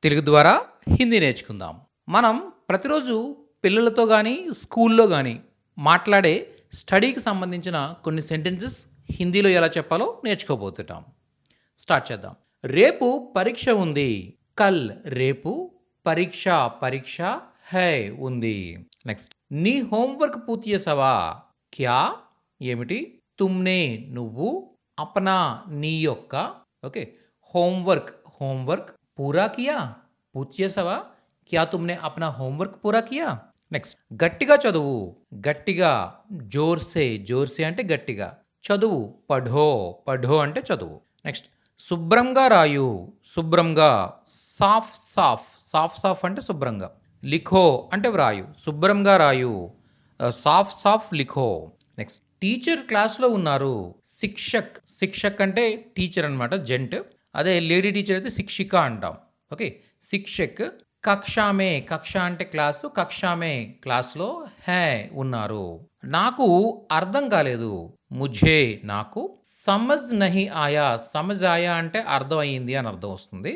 తెలుగు ద్వారా హిందీ నేర్చుకుందాం. మనం ప్రతిరోజు పిల్లలతో గానీ, స్కూల్లో గానీ మాట్లాడే స్టడీకి సంబంధించిన కొన్ని సెంటెన్సెస్ హిందీలో ఎలా చెప్పాలో నేర్చుకోబోతుంటాం. స్టార్ట్ చేద్దాం. రేపు పరీక్ష ఉంది. కల్ రేపు పరీక్ష హై ఉంది. నెక్స్ట్ నీ హోంవర్క్ పూర్తి చేసావా? క్యా ఏమిటి? తుమ్నే నువ్వు, అప్నా నీ యొక్క, ఓకే, హోంవర్క్ పూరా కియా పూర్తి చేసావా? క్యా తుమ్నే అప్నా హోంవర్క్ పూరా కియా? నెక్స్ట్ గట్టిగా చదువు. గట్టిగా జోర్సే అంటే గట్టిగా చదువు. పఢో అంటే చదువు. నెక్స్ట్ శుభ్రంగా రాయు. శుభ్రంగా సాఫ్ అంటే శుభ్రంగా. లిఖో అంటే వ్రాయు. శుభ్రంగా రాయు. సాఫ్ లిఖో. నెక్స్ట్ టీచర్ క్లాస్లో ఉన్నారు. శిక్షక్ అంటే టీచర్ అనమాట, జెంట్. అదే లేడీ టీచర్ అయితే శిక్షిక అంటాం. ఓకే, శిక్షక్. కక్ష అంటే క్లాసు. కక్షామే క్లాస్లో హై ఉన్నారు. నాకు అర్థం కాలేదు. ముఝే నాకు. సమజ్ నహి ఆయా అంటే అర్థం అయ్యింది అని అర్థం వస్తుంది.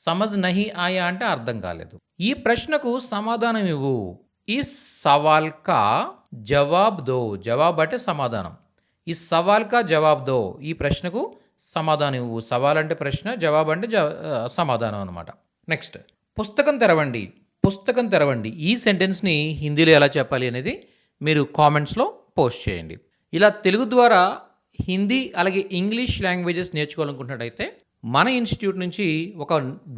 సమజ్ నహి ఆయా అంటే అర్థం కాలేదు. ఈ ప్రశ్నకు సమాధానం ఇవ్వు. ఈ సవాల్ కా జవాబ్ దో. జవాబ్ అంటే సమాధానం. ఈ సవాల్ కా జవాబ్ దో. ఈ ప్రశ్నకు సమాధానం ఇవ్వు. సవాల్ అంటే ప్రశ్న, జవాబు అంటే సమాధానం అనమాట. నెక్స్ట్ పుస్తకం తెరవండి. ఈ సెంటెన్స్ని హిందీలో ఎలా చెప్పాలి అనేది మీరు కామెంట్స్లో పోస్ట్ చేయండి. ఇలా తెలుగు ద్వారా హిందీ అలాగే ఇంగ్లీష్ లాంగ్వేజెస్ నేర్చుకోవాలనుకుంటున్నట్టయితే మన ఇన్స్టిట్యూట్ నుంచి ఒక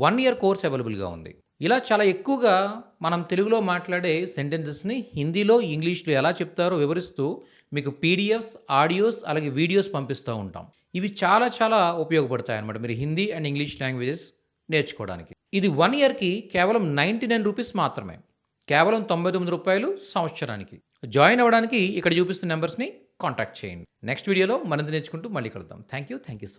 1 year కోర్స్ అవైలబుల్గా ఉంది. ఇలా చాలా ఎక్కువగా మనం తెలుగులో మాట్లాడే సెంటెన్సెస్ని హిందీలో, ఇంగ్లీష్లో ఎలా చెప్తారో వివరిస్తూ మీకు పీడిఎఫ్స్, ఆడియోస్ అలాగే వీడియోస్ పంపిస్తూ ఉంటాం. ఇవి చాలా చాలా ఉపయోగపడతాయి అన్నమాట మీరు హిందీ అండ్ ఇంగ్లీష్ లాంగ్వేజెస్ నేర్చుకోవడానికి. ఇది 1 yearకి కేవలం 99 రూపీస్ మాత్రమే. కేవలం 99 రూపాయలు సంవత్సరానికి. జాయిన్ అవ్వడానికి ఇక్కడ చూపిస్తున్న నెంబర్స్ని కాంటాక్ట్ చేయండి. నెక్స్ట్ వీడియోలో మరింత నేర్చుకుంటూ మళ్ళీ కలుద్దాం. Thank you so